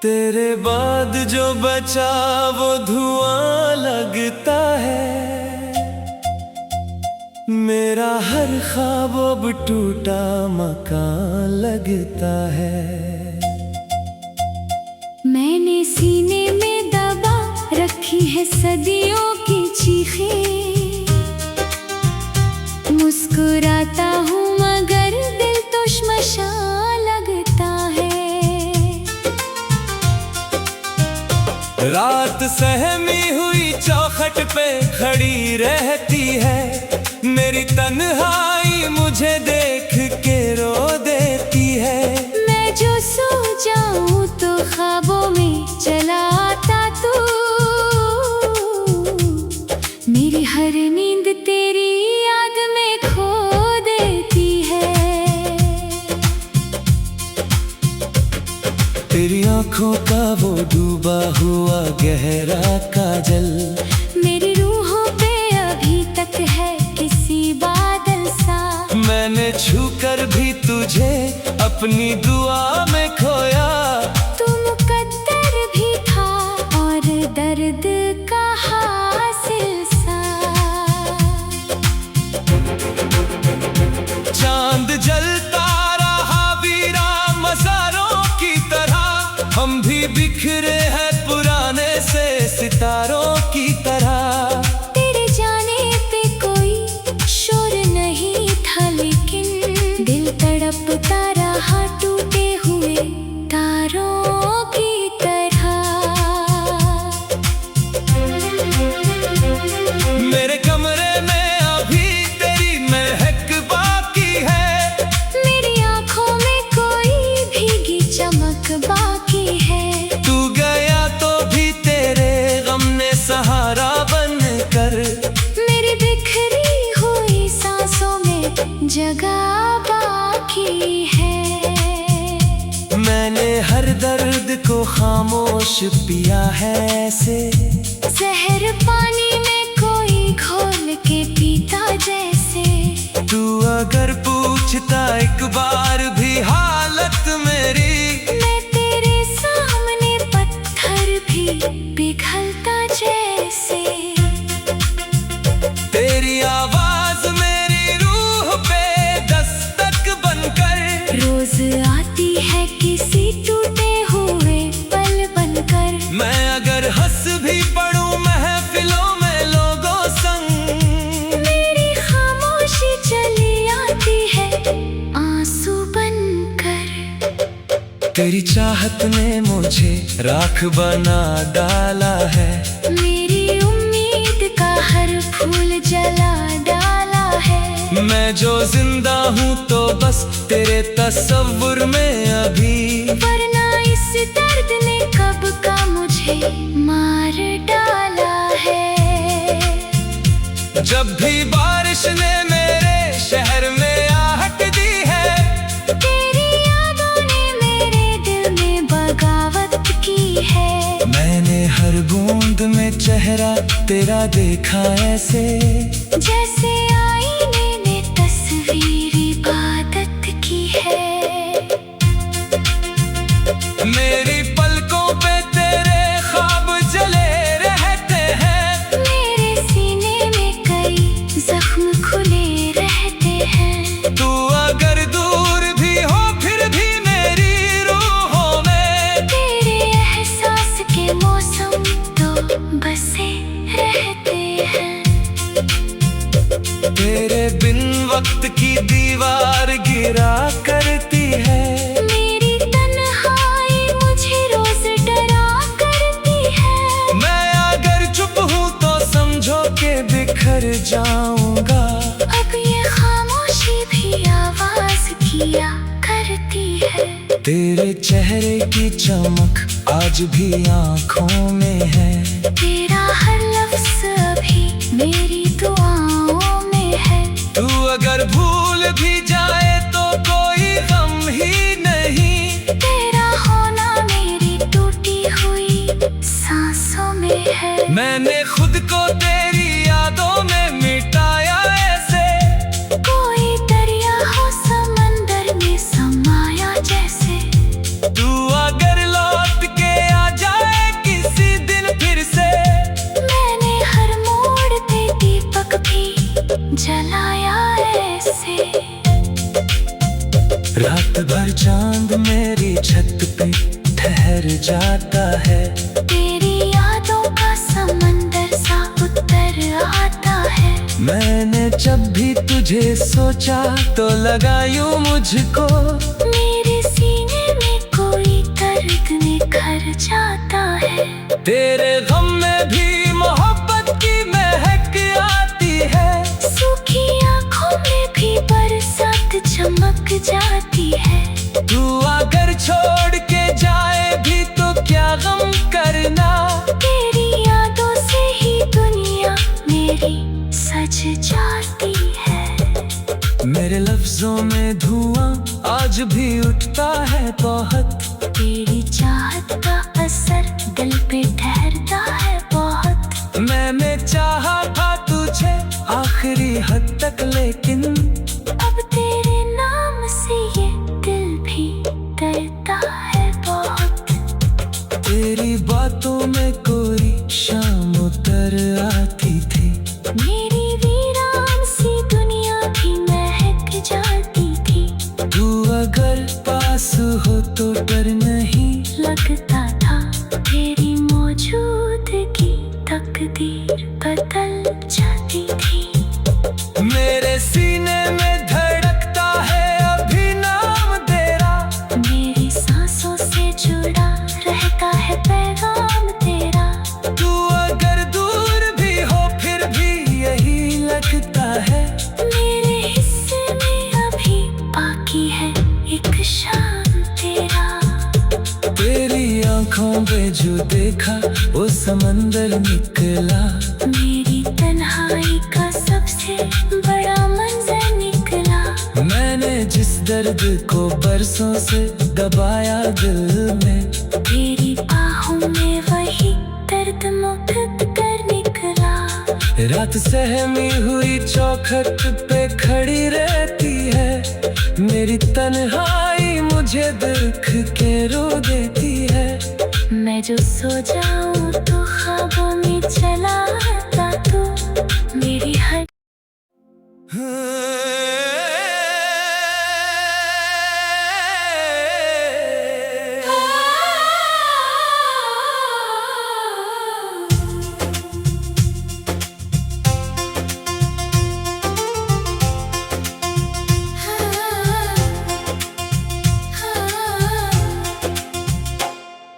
तेरे बाद जो बचा वो धुआं लगता है। मेरा हर ख्वाब अब टूटा मकान लगता है। मैंने सीने में दबा रखी है सदियों की चीखें। मुस्कुराता हूँ मगर दिल तो श्मशान लगता है। रात सहमी हुई चौखट पे खड़ी रहती है। मेरी तन्हाई मुझे देख के रो देती है। मैं जो सो जाऊं तो ख्वाबों में चला आता तू। मेरी हर नींद तेरी याद में खो देती है। तेरी आंखों का वो डूबा हुआ गहरा काजल मेरी रूहों पे अभी तक है किसी बादल सा। मैंने छूकर भी तुझे अपनी दुआ में खोया। तू मुकद्दर भी था और दर्द का हासिल सा। चांद जलता रहा वीरा मज़ारों की तरह। हम भी बिखरे हैं पुराने से सितारों की तरह। तेरे जाने पे कोई शोर नहीं था लेकिन दिल तड़पता रहा टूटे हुए तारों की तरह। मेरे कमरे में अभी तेरी महक बाकी है। मेरी आंखों में कोई भीगी चमक बाकी है। तू गया तो भी तेरे गम ने सहारा बनकर मेरी बिखरी हुई सांसों में जगह बाकी है। मैंने हर दर्द को खामोश पिया है ऐसे। जहर पानी में कोई घोल के पीता जैसे। तू अगर पूछता एक बार भी हालत मेरी। मैं तेरे सामने पत्थर भी पिघलता जैसे। तेरी आवाज मेरी रूह पे दस्तक बनकर रोज आती है किसी टूटे हुए पल बनकर। मैं अगर हंस भी पड़ूं महफिलों में लोगों संग। मेरी खामोशी चली आती है आंसू बनकर। तेरी चाहत ने मुझे राख बना डाला है। मेरी उम्मीद का हर फूल जला डाला है। मैं जो जिंदा हूँ तो बस तेरे तस्वुर में अभी। वरना इस दर्द ने कब का मुझे मार डाला है। जब भी बारिश ने मेरे शहर में आहट दी है। तेरी यादों ने मेरे दिल में बगावत की है। मैंने हर बूंद में चेहरा तेरा देखा ऐसे। जैसे आईने ने तस्वीर इबादत की है। मेरी पलकों पे तेरे ख्वाब जले रहते हैं। मेरे सीने में कई जख्म खुले रहते हैं। तू अगर दूर भी हो फिर भी मेरी रूहों में। तेरे एहसास के मौसम तो बसे रहते हैं। तेरे बिन वक्त की दीवार गिरा करती है। मेरी तन्हाई मुझे रोज डरा करती है। मैं अगर चुप हूँ तो समझो के बिखर जाऊंगा। अब ये खामोशी भी आवाज किया करती है। तेरे चेहरे की चमक आज भी आँखों में है। तेरा हर लफ्ज अभी मेरी दुआओं में है। तू अगर भूल भी जाए तो कोई गम ही नहीं। तेरा होना मेरी टूटी हुई सांसों में है। मैंने खुद को तेरी यादों में मिटाया ऐसे, कोई दरिया हो समंदर में समाया जैसे। तू अगर लौट के आ जाए किसी दिन फिर से, मैंने हर मोड़ पे दीपक भी जलाया ऐसे। रात भर चांद मेरी छत पे ठहर जाता है, तेरी यादों का समंदर सा उतर आता है। मैंने जब भी तुझे सोचा तो लगा यूं मुझको, मेरे सीने में कोई दर्द निखर जाता है। तेरे गम में भी मोहब्बत की महक आती है, सूखी आंखों में भी बरसात चमक जाती है। तू अगर छोड़ के जाए भी तो क्या गम करना, तेरी यादों से ही दुनिया मेरी सज जाती है। मेरे लफ्जों में धुआं आज भी उठता है बहुत, तेरी चाहत का असर दिल पे ठहरता है बहुत। मैंने चाहा था तुझे आखिरी हद तक, लेकिन अब तेरे नाम से ये दिल भी डरता है बहुत। तेरी बातों में कोई शाम उतर आती थी, मेरी वीरान सी दुनिया भी महक जाती थी। तू अगर पास हो तो डर नहीं लगता था तेरी मौजूदगी तकदीर बदल जाती थी। मेरे सीने में धड़कता है अभी नाम तेरा, मेरी सांसों से जुड़ा रहता है पैगाम तेरा। तू अगर दूर भी हो फिर भी यही लगता है, मेरे हिस्से में अभी बाकी है एक शाम तेरा। तेरी आंखों पे जो देखा वो समंदर निकला, मेरी तन्हाई का सबसे बड़ा मंजर निकला। मैंने जिस दर्द को बरसों से दबाया दिल में, तेरी बाहों में वही दर्द मुक्त कर निकला। रात सहमी हुई चौखट पे खड़ी रहती है, मेरी तन्हाई मुझे देख के रो देती है। मैं जो सो जाऊं तो ख्वाबों में चला आता तू, मेरी हर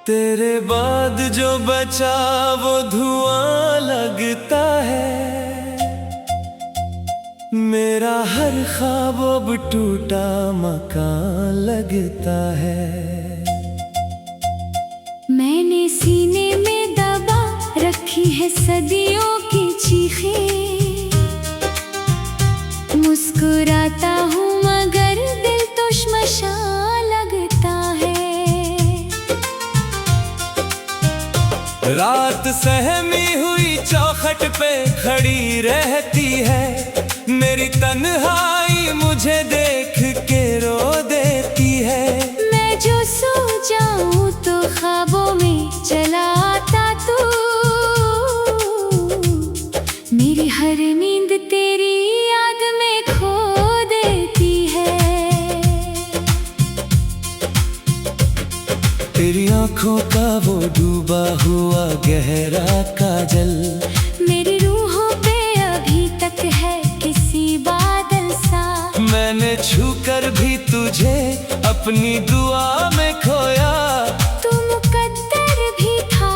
तेरे बाद जो बचा वो धुआं लगता है, मेरा हर ख्वाब अब टूटा मकान लगता है। मैंने सीने में दबा रखी है सदियों की चीखें। मुस्कुराता हूँ मगर दिल तो श्मशान लगता है। रात सहमी हुई चौखट पे खड़ी रहती है, मेरी तन्हाई मुझे देख के रो देती है। मैं जो सो जाऊं तो ख्वाबों में चला आता तू, मेरी हर नींद तेरी याद में खो देती है। तेरी आंखों का वो डूबा हुआ गहरा काजल, मेरी रूहों पे अभी तक है किसी बादल सा। मैंने छू कर भी तुझे अपनी दुआ में खोया, तू मुकद्दर भी था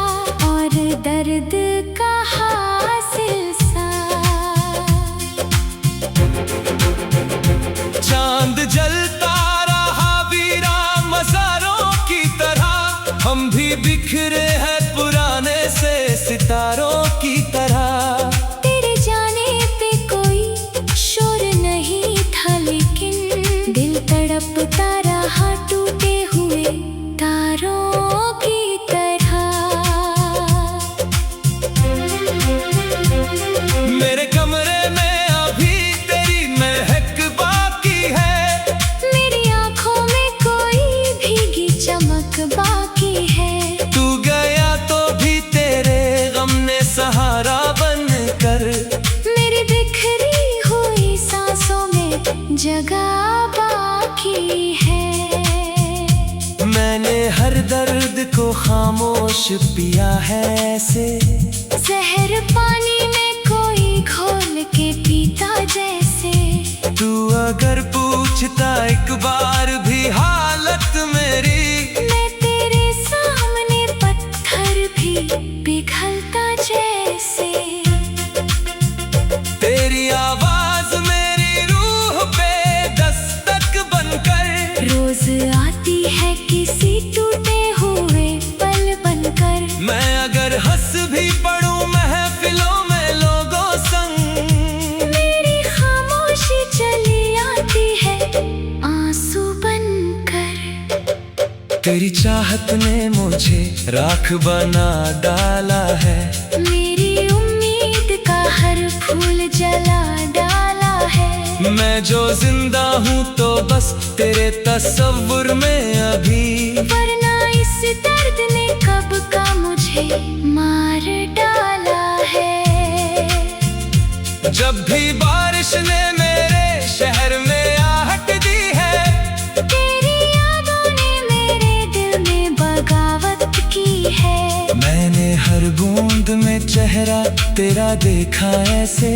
और दर्द का हासिल सा। चांद जलता रहा वीरान मज़ारों की तरह, हम भी बिखरे हैं पुराने से सितारों की तरह। तेरे जाने पे कोई शोर नहीं मैंने हर दर्द को खामोश पिया है ऐसे, जहर पानी में कोई घोल के पीता जैसे। तू अगर पूछता एक बार भी हालत मेरी, मैं तेरे सामने पत्थर भी पिघलता जैसे। तेरी आवाज मेरी रूह पे दस्तक बनकर रोज आती है किसी टूटे हुए पल बनकर। मैं अगर हंस भी पड़ूं महफिलों में लोगों संग, मेरी खामोशी चली आती है आंसू बनकर। तेरी चाहत ने मुझे राख बना डाला है, मेरी उम्मीद का हर फूल जला डाला है। मैं जो जिंदा हूँ तो बस तेरे तस्वुर में अभी, वरना इस दर्द ने कब का मुझे मार डाला है। जब भी बारिश ने मेरे शहर में आहट दी है, तेरी यादों ने मेरे दिल में बगावत की है। मैंने हर बूंद में चेहरा तेरा देखा ऐसे,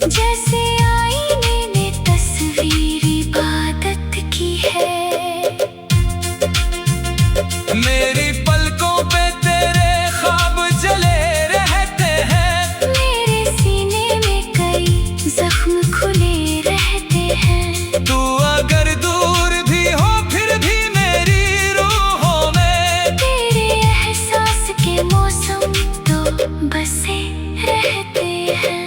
जैसे आईने ने तस्वीर इबादत की है। मेरी पलकों पे तेरे ख्वाब जले रहते हैं, मेरे सीने में कई जख्म खुले रहते हैं। तू अगर दूर भी हो फिर भी मेरी रूहों में, तेरे एहसास के मौसम तो बसे रहते हैं।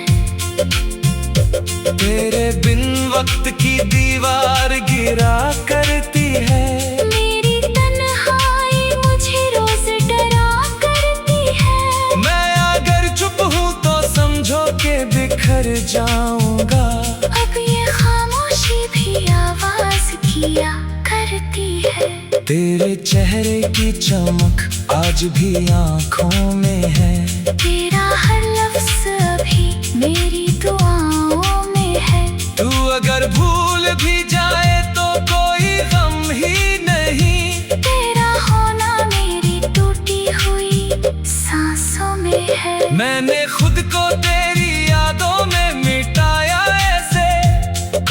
तेरे बिन वक्त की दीवार गिरा करती है, मेरी तन्हाई मुझे रोज डरा करती है। मैं अगर चुप हूँ तो समझो के बिखर जाऊंगा। अब ये खामोशी भी आवाज किया करती है। तेरे चेहरे की चमक आज भी आँखों में है, तेरा हर लफ्ज अभी मेरी दुआओं में है। तू अगर भूल भी जाए तो कोई गम ही नहीं, तेरा होना मेरी टूटी हुई सांसों में है। मैंने खुद को तेरी यादों में मिटाया ऐसे,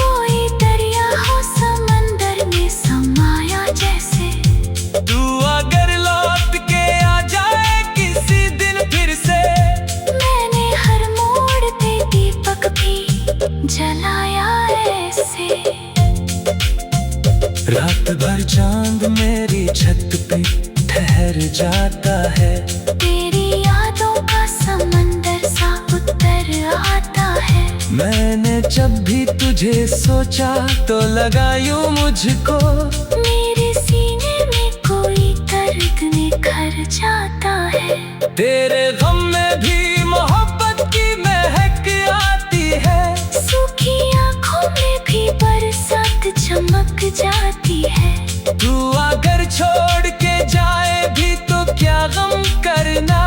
कोई दरिया हो समंदर में समाया जैसे। तू अगर लौट के आ जाए किसी दिन फिर से, मैंने हर मोड़ पे दीपक भी जलाया ऐसे। रात भर चांद मेरी छत पे ठहर जाता है, तेरी यादों का समंदर सा उतर आता है। मैंने जब भी तुझे सोचा तो लगा यूं मुझको, मेरे सीने में कोई दर्द निखर जाता है। तेरे गम में भी मोहब्बत की महक आती है, सूखी आँखों में भी बरसात चमक जाती है। तू अगर छोड़ के जाए भी तो क्या गम करना,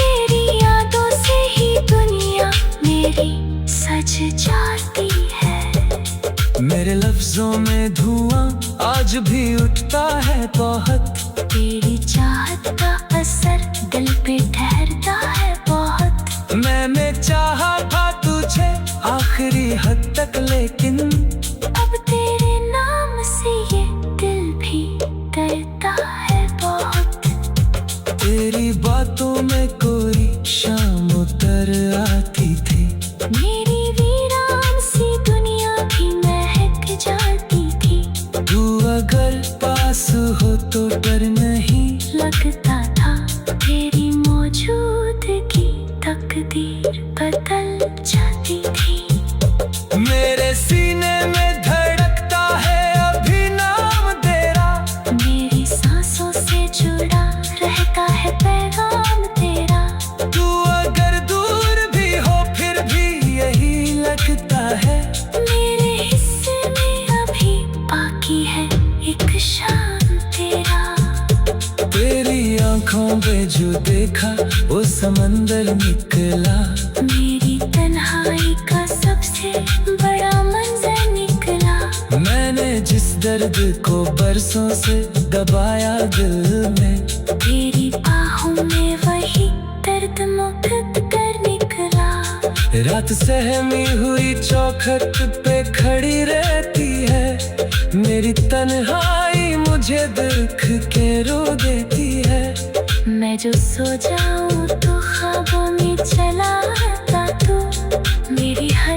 तेरी यादों से ही दुनिया मेरी सज जाती है। मेरे लफ्जों में धुआं आज भी उठता है बहुत, तेरी चाहत का असर दिल पे ठहरता है बहुत। मैंने चाहा था तुझे आखिरी हद तक, लेकिन अब तेरे नाम से ये दिल भी डरता है बहुत। तेरी बातों में कोई शाम उतर आती थी, मेरी वीरान सी दुनिया भी महक जाती थी। तू अगर पास हो तो डर नहीं लगता था तेरी मौजूदगी तकदीर बदल जाती थी। मेरे सीने में धड़कता है अभी नाम तेरा, मेरी सांसों से जुड़ा रहता है पैगाम तेरा। तू अगर दूर भी हो फिर भी यही लगता है, मेरे हिस्से में अभी बाकी है एक शाम तेरा। तेरी आंखों पे जो देखा वो समंदर निकला, मेरी तन्हाई का सबसे बड़ा मंजर निकला। मैंने जिस दर्द को बरसों से दबाया दिल में, तेरी बाहों में वही दर्द मुक्त कर निकला। रात सहमी हुई चौखट पे खड़ी रहती है, मेरी तन्हाई मुझे देख के रो देती है। मैं जो सो जाऊं तो ख्वाबों में चला आता तू, मेरी हर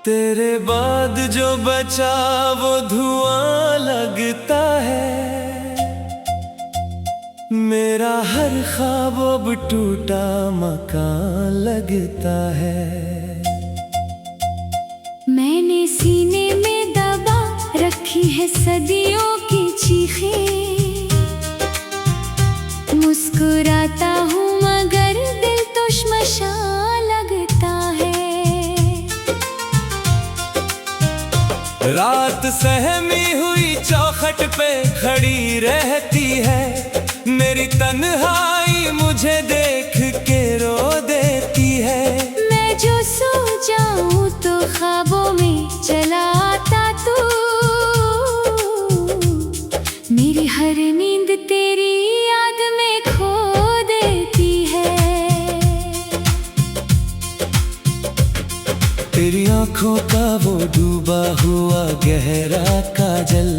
तेरे बाद जो बचा वो धुआं लगता है, मेरा हर ख्वाब अब टूटा मकान लगता है। मैंने सीने में दबा रखी है सदियों की चीखें, मुस्कुराता हूँ मगर दिल तो श्मशान लगता है। रात सहमी हुई चौखट पे खड़ी रहती है, मेरी तन्हाई मुझे देख के रो देती है। मैं जो सो जाऊं तो ख्वाबों में चला आता तू, मेरी हर नींद तेरी याद में खो देती है। तेरी आंखों का वो डूबा हुआ गहरा काजल,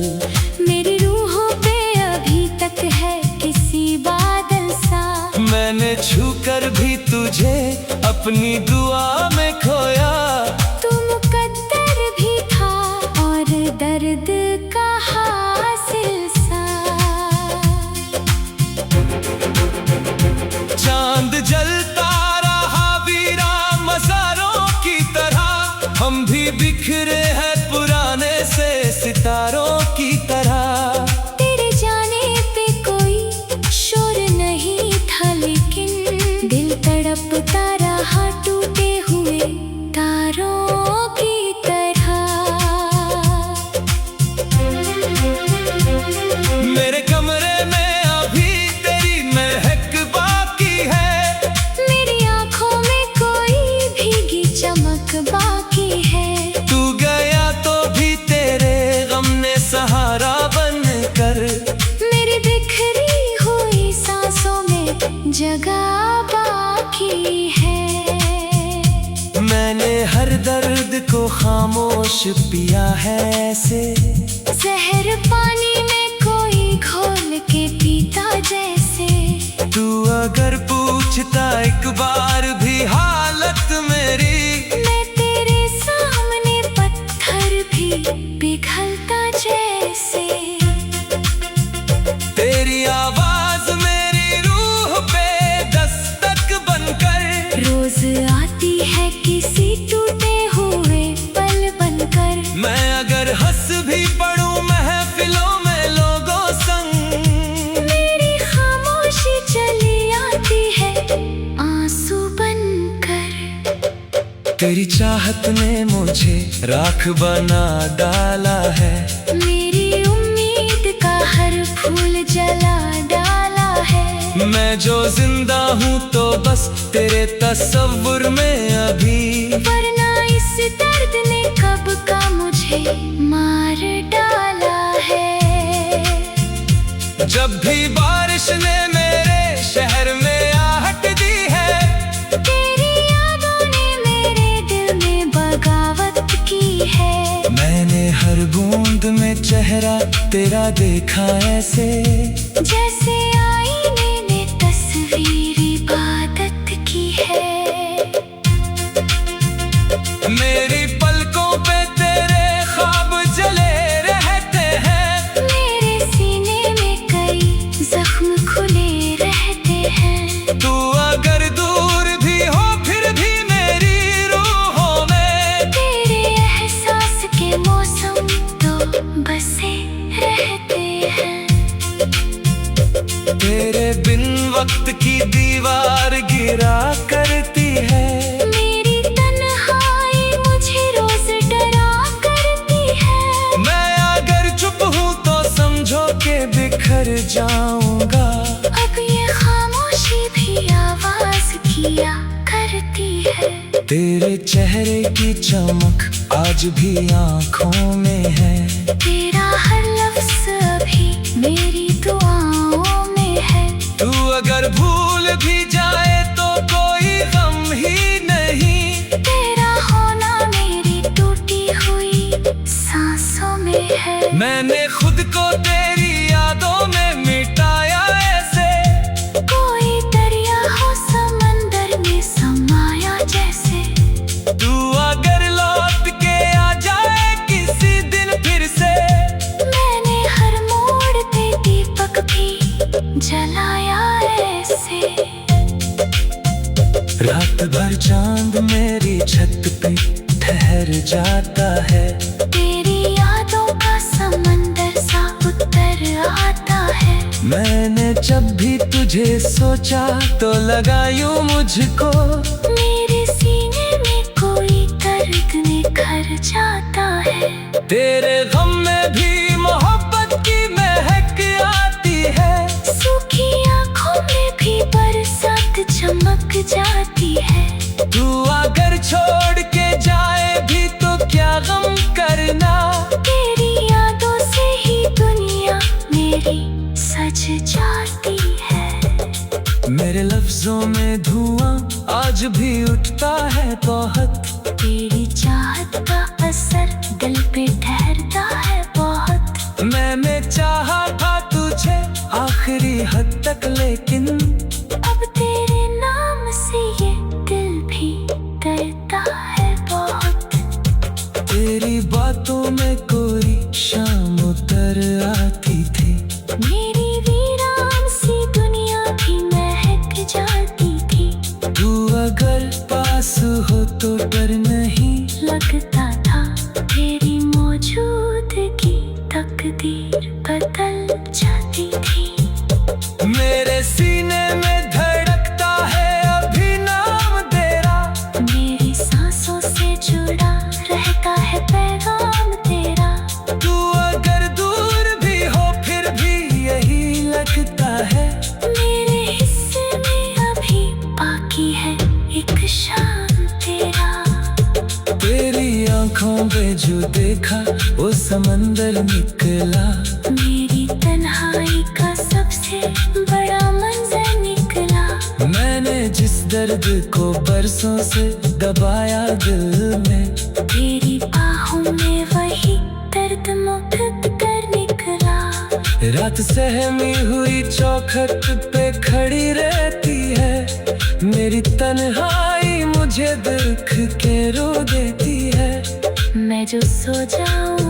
मेरी रूहों पे अभी तक है किसी बादल सा। मैंने छू कर भी तुझे अपनी दुआ में खोया। तू मुकद्दर भी था और दर्द का हासिल सा। चांद जलता रहा वीरान मज़ारों की तरह, हम भी बिखरे हैं पुराने से सितारों की तरह। तेरे जाने पे कोई शोर नहीं था, लेकिन दिल तड़पता रहा टूटे हुए तारों की तरह। मेरे कमरे में अभी तेरी महक बाकी है, मेरी आंखों में कोई भीगी चमक बाकी है। तू गया तो भी तेरे गम ने सहारा बनकर मेरी बिखरी हुई सांसों में जगह बाकी है। मैंने हर दर्द को खामोश पिया है ऐसे, जहर पानी में कोई घोल के पीता जैसे। तू अगर पूछता एक बार भी हालत मेरी, मैं तेरे सामने पत्थर भी पिघलता जैसे। तेरी आवाज मेरी रूह पे दस्तक बनकर रोज आती है किसी टूटे हुए पल बनकर। मैं अगर हंस भी पड़ूं महफिलों में लोगों संग, मेरी खामोशी चली आती है आंसू बनकर। तेरी चाहत ने मुझे राख बना डाला है, मेरी उम्मीद का हर फूल जला डाला है। मैं जो जिंदा हूँ तो बस तेरे तस्वुर में अभी, वरना इस दर्द ने कब का मुझे मार डाला है। जब भी बारिश ने मेरे शहर में आहट दी है, तेरी यादों ने मेरे दिल में बगावत की है। मैंने हर बूंद में चेहरा तेरा देखा ऐसे, जैसे आईने ने तस्वीर इबादत की है। मेरी पलकों पे तेरे ख्वाब जले रहते हैं, मेरे सीने में कई जख्म खुले रहते हैं। तू अगर दूर भी हो फिर भी मेरी रूहों में, तेरे एहसास के मौसम तो बसे रहते हैं। मेरे बिन वक्त की दीवार गिरा करती है। मेरी तन्हाई मुझे रोज डरा करती है। मैं अगर चुप हूँ तो समझो के बिखर जाऊंगा। अब ये खामोशी भी आवाज किया करती है। तेरे चेहरे की चमक आज भी आँखों में है। तेरा हर लफ्ज अभी मेरी दुआओं में है। तू अगर भूल भी जाए तो कोई गम ही नहीं। तेरा होना मेरी टूटी हुई सांसों में है। मैंने खुद को तेरी यादों में मिटाया ऐसे, कोई दरिया हो समंदर में समाया जैसे। तू अगर लौट के आ जाए किसी दिन फिर से। मैंने हर मोड़ पे दीपक भी जलाया ऐसे। रात भर चांद मेरी छत पे ठहर जाता है। तेरी यादों का समंदर सा उतर आता है। मैंने जब भी तुझे सोचा तो लगा यूं मुझको। मेरे सीने में कोई दर्द निखर जाता है। तेरे गम में भी मोहब्बत की महक आती है। सूखी आँखों में भी बरसात चमक जाती है। तू अगर छोड़ के जाए भी तो क्या गम करना। तेरी यादों से ही दुनिया मेरी सज जाती है। मेरे लफ्जों में धुआं आज भी उठता है बहुत। तेरी चाहत का असर दिल पे ठहरता है बहुत। मैंने चाहा था तुझे आखिरी हद तक, लेकिन अब तेरे नाम से ये दिल भी डरता है बहुत। तेरी बातों में कोई शाम उतर आती थी। मेरी वीरान सी दुनिया भी महक जाती थी। तू अगर पास हो तो डर नहीं लगता था तेरी मौजूदगी तकदीर बदल जाती थी। मेरे सीने में धड़कता है अभी नाम तेरा। मेरी सांसों से जुड़ा रहता है पैगाम तेरा। तू अगर दूर भी हो फिर भी यही लगता है। मेरे हिस्से में अभी बाकी है एक शाम तेरा। तेरी आंखों में जो देखा वो समंदर निकला। मेरी तन्हाई का सबसे बड़ा मंजर निकला। मैंने जिस दर्द को बरसों से दबाया दिल में, तेरी बाहों में वही दर्द मुक्त कर निकला। रात सहमी हुई चौखट पे खड़ी रहती है। मेरी तन्हाई मुझे देख के रो देती है। मैं जो सो जाऊं